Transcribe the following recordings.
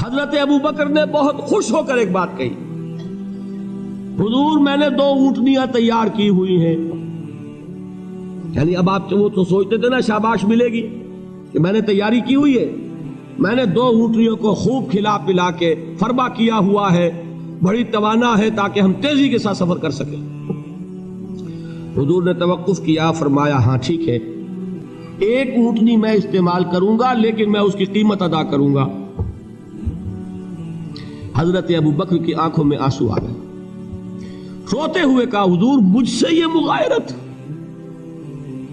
حضرت ابو بکر نے بہت خوش ہو کر ایک بات کہی، حضور میں نے 2 اونٹنیاں تیار کی ہوئی ہیں. یعنی اب آپ وہ تو سوچتے تھے نا شاباش ملے گی کہ میں نے تیاری کی ہوئی ہے، میں نے 2 اونٹنیوں کو خوب کھلا پلا کے فربا کیا ہوا ہے، بڑی توانا ہے تاکہ ہم تیزی کے ساتھ سفر کر سکیں. حضور نے توقف کیا، فرمایا ہاں ٹھیک ہے، 1 اونٹنی میں استعمال کروں گا لیکن میں اس کی قیمت ادا کروں گا. حضرت ابو بکر کی آنکھوں میں آنسو آ گئے، روتے ہوئے کہا حضور مجھ سے یہ مغایرت،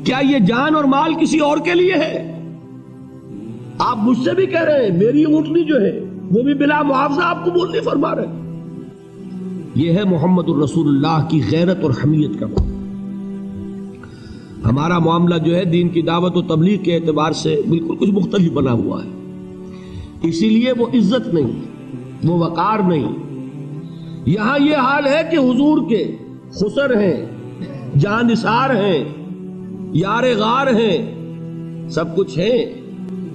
کیا یہ جان اور مال کسی اور کے لیے ہے؟ آپ مجھ سے بھی کہہ رہے ہیں میری اونٹنی جو ہے وہ بھی بلا معاوضہ آپ قبول نہیں فرما رہے. یہ ہے محمد الرسول اللہ کی غیرت اور حمیت کا معاملہ. ہمارا معاملہ جو ہے دین کی دعوت و تبلیغ کے اعتبار سے بالکل کچھ مختلف بنا ہوا ہے. اسی لیے وہ عزت نہیں، وہ وقار نہیں. یہاں یہ حال ہے کہ حضور کے خسر ہیں، جان نثار ہیں، یار غار ہیں، سب کچھ ہیں،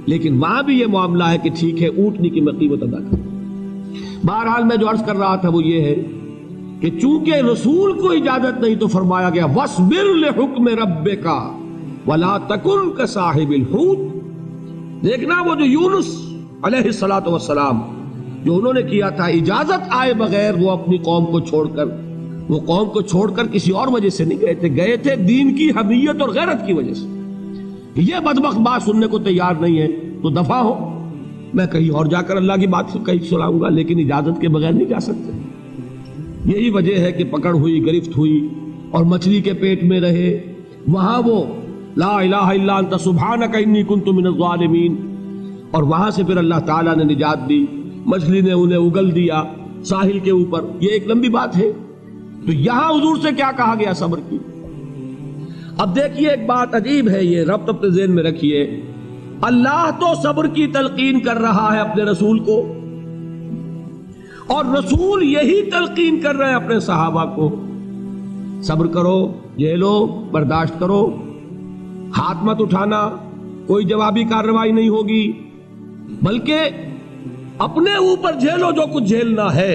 لیکن وہاں بھی یہ معاملہ ہے کہ ٹھیک ہے اونٹنی کی میں قیمت ادا کروں. بہرحال میں جو عرض کر رہا تھا وہ یہ ہے کہ چونکہ رسول کو اجازت نہیں تو فرمایا گیا وَاصْبِرْ لِحُکْمِ رَبِّكَ وَلَا تَكُنْ كَصَاحِبِ الْحُوتِ. دیکھنا وہ جو یونس علیہ السلام جو انہوں نے کیا تھا، اجازت آئے بغیر وہ اپنی قوم کو چھوڑ کر کسی اور وجہ سے نہیں گئے تھے دین کی حمیت اور غیرت کی وجہ سے. یہ بدبخت بات سننے کو تیار نہیں ہے تو دفع ہو، میں کہیں اور جا کر اللہ کی بات کہیں سناؤں گا، لیکن اجازت کے بغیر نہیں جا سکتے. یہی وجہ ہے کہ پکڑ ہوئی، گرفت ہوئی اور مچھلی کے پیٹ میں رہے. وہاں وہ لا الہ الا انت سبحانک انی کنت من الظالمین، اور وہاں سے پھر اللہ تعالیٰ نے نجات دی، مچھلی نے انہیں اگل دیا ساحل کے اوپر. یہ ایک لمبی بات ہے. تو یہاں حضور سے کیا کہا گیا؟ صبر کی. اب دیکھیے ایک بات عجیب ہے، یہ ربط اپنے ذہن میں رکھیے. اللہ تو صبر کی تلقین کر رہا ہے اپنے رسول کو، اور رسول یہی تلقین کر رہے ہیں اپنے صحابہ کو. صبر کرو، جھیلو، برداشت کرو، ہاتھ مت اٹھانا، کوئی جوابی کارروائی نہیں ہوگی، بلکہ اپنے اوپر جھیلو جو کچھ جھیلنا ہے،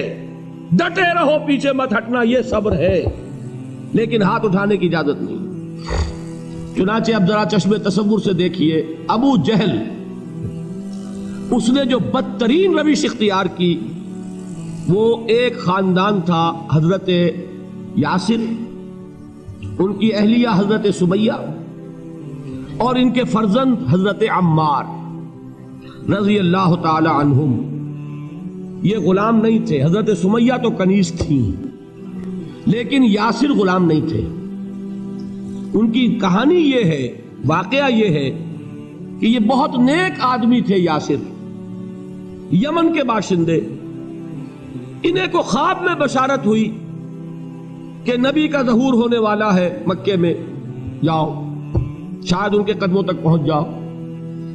ڈٹے رہو، پیچھے مت ہٹنا، یہ صبر ہے، لیکن ہاتھ اٹھانے کی اجازت نہیں. چنانچہ اب ذرا چشم تصور سے دیکھیے، ابو جہل اس نے جو بدترین روش اختیار کی وہ ایک خاندان تھا، حضرت یاسر، ان کی اہلیہ حضرت سمیہ، اور ان کے فرزند حضرت عمار رضی اللہ تعالی عنہم. یہ غلام نہیں تھے، حضرت سمیہ تو کنیز تھیں لیکن یاسر غلام نہیں تھے. ان کی کہانی یہ ہے، واقعہ یہ ہے کہ یہ بہت نیک آدمی تھے. یاسر یمن کے باشندے، انہیں کو خواب میں بشارت ہوئی کہ نبی کا ظہور ہونے والا ہے مکے میں، جاؤ شاید ان کے قدموں تک پہنچ جاؤ.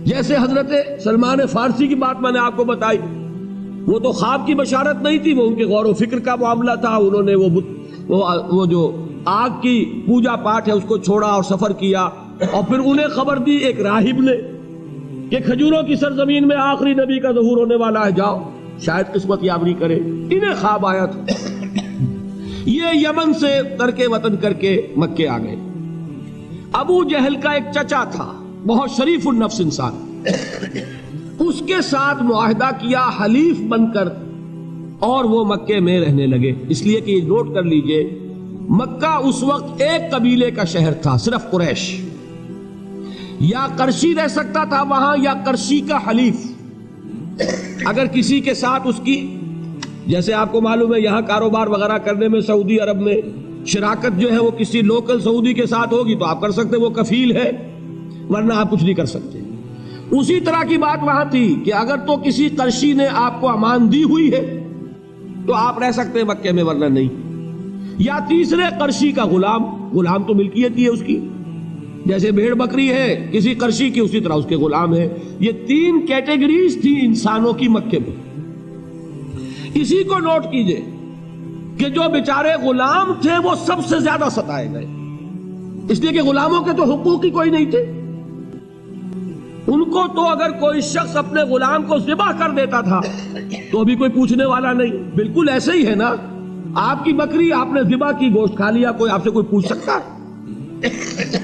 جیسے حضرت سلمان فارسی کی بات میں نے آپ کو بتائی، وہ تو خواب کی بشارت نہیں تھی، وہ ان کے غور و فکر کا معاملہ تھا. انہوں نے وہ جو آگ کی پوجا پاٹ ہے اس کو چھوڑا اور سفر کیا، اور پھر انہیں خبر دی ایک راہب نے کہ کھجوروں کی سرزمین میں آخری نبی کا ظہور ہونے والا ہے، جاؤ شاید قسمت یابری کرے. انہیں خواب آیا تھا. یہ یمن سے ترک وطن کر کے مکے آ گئے. ابو جہل کا ایک چچا تھا، بہت شریف النفس انسان، اس کے ساتھ معاہدہ کیا حلیف بن کر، اور وہ مکے میں رہنے لگے. اس لیے کہ یہ نوٹ کر لیجئے، مکہ اس وقت ایک قبیلے کا شہر تھا، صرف قریش. یا قرشی رہ سکتا تھا وہاں، یا قرشی کا حلیف. اگر کسی کے ساتھ اس کی، جیسے آپ کو معلوم ہے یہاں کاروبار وغیرہ کرنے میں سعودی عرب میں شراکت جو ہے وہ کسی لوکل سعودی کے ساتھ ہوگی تو آپ کر سکتے، وہ کفیل ہے، ورنہ آپ کچھ نہیں کر سکتے. اسی طرح کی بات وہاں تھی کہ اگر تو کسی قرشی نے آپ کو امان دی ہوئی ہے تو آپ رہ سکتے ہیں مکے میں، ورنہ نہیں. یا تیسرے قرشی کا غلام تو ملکیت ہی ہے اس کی، جیسے بھیڑ بکری ہے کسی قرشی کی، اسی طرح اس کے غلام ہے. یہ 3 کیٹیگریز تھی انسانوں کی مکے میں. اسی کو نوٹ کیجئے کہ جو بیچارے غلام تھے وہ سب سے زیادہ ستائے گئے، اس لیے کہ غلاموں کے تو حقوق ہی کوئی نہیں تھے. ان کو تو اگر کوئی شخص اپنے غلام کو ذبح کر دیتا تھا تو بھی کوئی پوچھنے والا نہیں. بالکل ایسے ہی ہے نا, آپ کی بکری آپ نے ذبح کی, گوشت کھا لیا, کوئی آپ سے کوئی پوچھ سکتا ہے؟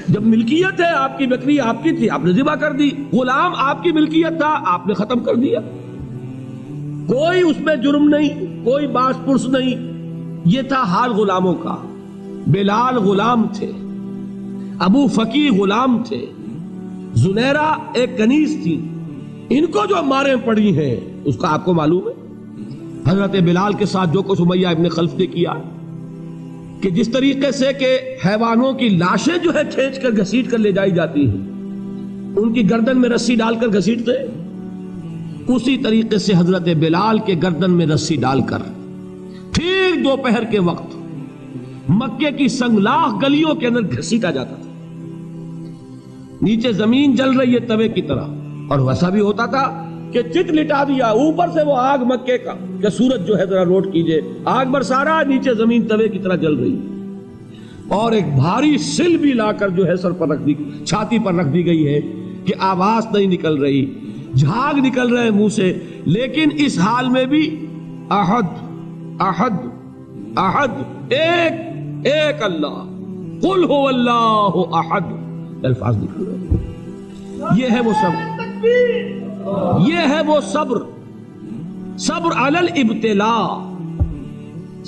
جب ملکیت ہے, آپ کی بکری آپ کی تھی, آپ نے ذبح کر دی. غلام آپ کی ملکیت تھا, آپ نے ختم کر دیا. کوئی اس میں جرم نہیں, کوئی باس پرس نہیں. یہ تھا حال غلاموں کا. بلال غلام تھے, ابو فقی غلام تھے, زنیرہ ایک کنیز تھی. ان کو جو ماریں پڑی ہیں اس کا آپ کو معلوم ہے. حضرت بلال کے ساتھ جو کچھ امیہ ابن خلف نے کیا, کہ جس طریقے سے کہ حیوانوں کی لاشیں جو ہے کھینچ کر گھسیٹ کر لے جائی جاتی ہیں, ان کی گردن میں رسی ڈال کر گھسیٹتے, اسی طریقے سے حضرت بلال کے گردن میں رسی ڈال کر ٹھیک دوپہر کے وقت مکے کی سنگلاخ گلیوں کے اندر گھسیٹا جاتا تھا. نیچے زمین جل رہی ہے توے کی طرح, اور ویسا بھی ہوتا تھا کہ چت لٹا دیا, اوپر سے وہ آگ مکے کا کہ سورج جو ہے ذرا نوٹ کیجئے, آگ برسا رہا, نیچے زمین توے کی طرح جل رہی, اور ایک بھاری سل بھی لا کر جو ہے سر پر رکھ دی, چھاتی پر رکھ دی گئی ہے کہ آواز نہیں نکل رہی, جھاگ نکل رہے منہ سے. لیکن اس حال میں بھی احد احد احد, ایک ایک اللہ, قل هو اللہ احد, الفاظ نکل رہے. یہ ہے وہ صبر, یہ ہے وہ صبر. صبر علی الابتلاء,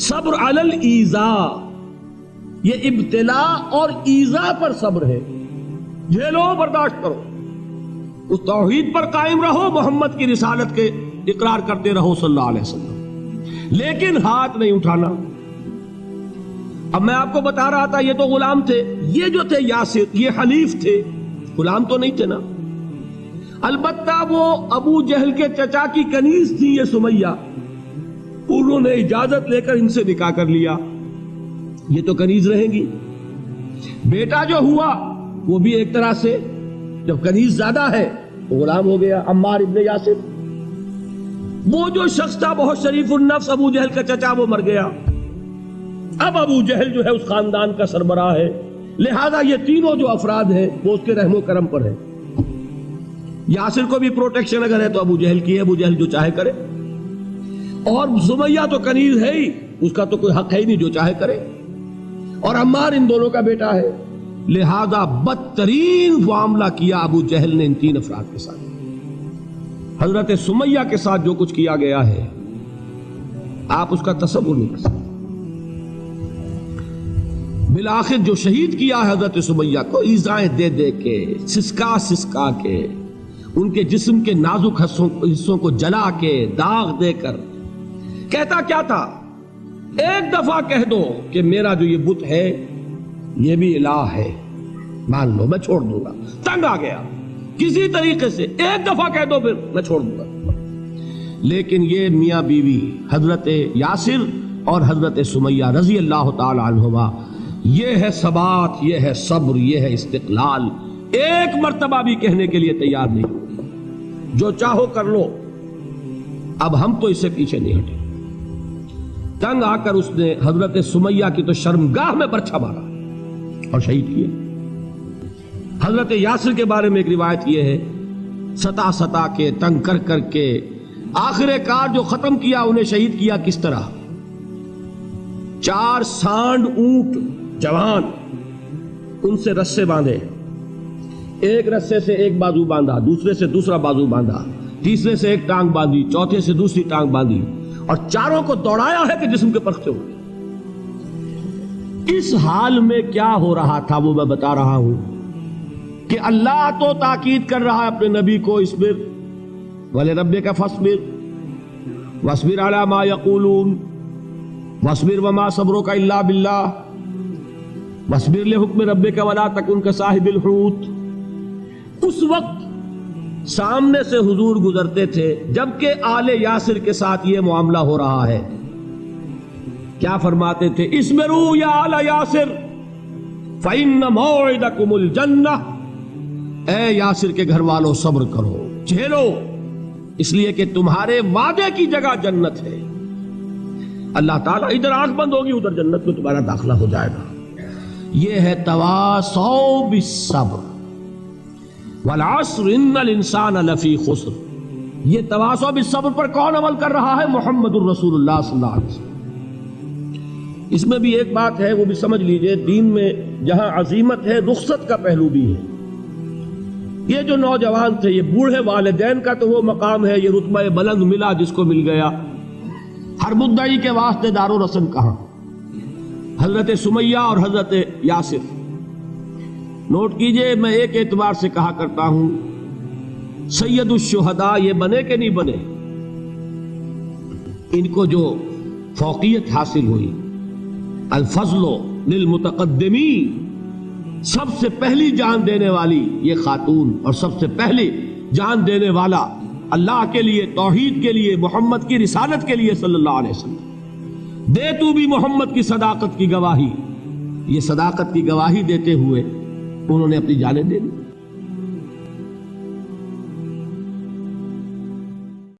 صبر علی الایذاء. یہ ابتلاء اور ایذاء پر صبر ہے. جھیلو, برداشت کرو, اس توحید پر قائم رہو, محمد کی رسالت کے اقرار کرتے رہو صلی اللہ علیہ وسلم, لیکن ہاتھ نہیں اٹھانا. اب میں آپ کو بتا رہا تھا یہ تو غلام تھے, یہ جو تھے یاسر یہ حلیف تھے, غلام تو نہیں تھے نا. البتہ وہ ابو جہل کے چچا کی کنیز تھی یہ سمیہ, انہوں نے اجازت لے کر ان سے نکاح کر لیا. یہ تو کنیز رہیں گی. بیٹا جو ہوا وہ بھی ایک طرح سے جب کنیز زیادہ ہے تو غلام ہو گیا, عمار ابن یاسر. وہ جو شخص تھا بہت شریف النفس ابو جہل کا چچا, وہ مر گیا. اب ابو جہل جو ہے اس خاندان کا سربراہ ہے, لہذا یہ تینوں جو افراد ہیں وہ اس کے رحم و کرم پر ہے. یاسر کو بھی پروٹیکشن اگر ہے تو ابو جہل کی ہے, ابو جہل جو چاہے کرے, اور سمیہ تو کنیز ہے ہی, اس کا تو کوئی حق ہے ہی نہیں, جو چاہے کرے. اور عمار ان دونوں کا بیٹا ہے, لہذا بدترین معاملہ کیا ابو جہل نے ان تین افراد کے ساتھ. حضرت سمیہ کے ساتھ جو کچھ کیا گیا ہے آپ اس کا تصور نہیں کر سکتے. بالآخر جو شہید کیا ہے حضرت سمیہ کو ایذائیں دے دے کے, سسکا سسکا کے, ان کے جسم کے نازک حصوں کو جلا کے, داغ دے کر. کہتا کیا تھا, ایک دفعہ کہہ دو کہ میرا جو یہ بت ہے یہ بھی الہ ہے, مان لو میں چھوڑ دوں گا. تنگ آ گیا کسی طریقے سے, ایک دفعہ کہہ دو پھر میں چھوڑ دوں گا. لیکن یہ میاں بیوی حضرت یاسر اور حضرت سمیہ رضی اللہ تعالی عنہما, یہ ہے ثبات, یہ ہے صبر, یہ ہے استقلال. ایک مرتبہ بھی کہنے کے لیے تیار نہیں, جو چاہو کر لو, اب ہم تو اس سے پیچھے نہیں ہٹے. تنگ آ کر اس نے حضرت سمیہ کی تو شرمگاہ میں برچھا مارا اور شہید کیا. حضرت یاسر کے بارے میں ایک روایت یہ ہے, ستا ستا کے, تنگ کر کر کے, آخر کار جو ختم کیا انہیں شہید کیا کس طرح, 4 سانڈ اونٹ جوان, ان سے رسے باندھے, ایک رسے سے ایک بازو باندھا, دوسرے سے دوسرا بازو باندھا, تیسرے سے ایک ٹانگ باندھی, چوتھے سے دوسری ٹانگ باندھی, اور چاروں کو دوڑایا ہے کہ جسم کے پرکھتے ہوئے. اس حال میں کیا ہو رہا تھا وہ میں بتا رہا ہوں کہ اللہ تو تاکید کر رہا ہے اپنے نبی کو, اصبر وَلِرَبِّكَ فَاصْبِرْ وَاصْبِرْ عَلَى مَا يَقُولُونَ وَاصْبِرْ وَمَا صَبْرُكَ إِلَّا بِاللَّهِ وَاصْبِرْ لِحُكْمِ رَبِّكَ وَلَا تَكُنْ كَصَاحِبِ الْحُوتِ. اس وقت سامنے سے حضور گزرتے تھے جبکہ آل یاسر کے ساتھ یہ معاملہ ہو رہا ہے. کیا فرماتے تھے, اصبروا یا آل یاسر فَإِنَّ مَوْعِدَكُمُ الْجَنَّةُ, اے یاسر کے گھر والوں صبر کرو, جھیلو, اس لیے کہ تمہارے وعدے کی جگہ جنت ہے. اللہ تعالیٰ ادھر آنکھ بند ہوگی ادھر جنت میں تمہارا داخلہ ہو جائے گا. یہ ہے تواصوا بالصبر. والعصر ان الانسان لفی خسر. یہ تواصو بالصبر پر کون عمل کر رہا ہے؟ محمد الرسول اللہ صلی اللہ علیہ وسلم. اس میں بھی ایک بات ہے، وہ بھی سمجھ لیجئے، دین میں جہاں عظیمت ہے رخصت کا پہلو بھی ہے. یہ جو نوجوان تھے، یہ بوڑھے والدین کا تو وہ مقام ہے، یہ رتبہ بلند ملا جس کو مل گیا. ہر مدعی کے واسطے دار و رسن کہاں؟ حضرت سمیہ اور حضرت یاسر. نوٹ کیجئے، میں ایک اعتبار سے کہا کرتا ہوں سید الشہداء یہ بنے کہ نہیں بنے، ان کو جو فوقیت حاصل ہوئی، الفضل للمتقدمین، سب سے پہلی جان دینے والی یہ خاتون اور سب سے پہلی جان دینے والا اللہ کے لیے، توحید کے لیے، محمد کی رسالت کے لیے صلی اللہ علیہ وسلم. دے تو بھی محمد کی صداقت کی گواہی. یہ صداقت کی گواہی دیتے ہوئے انہوں نے اپنی جانیں دے دی.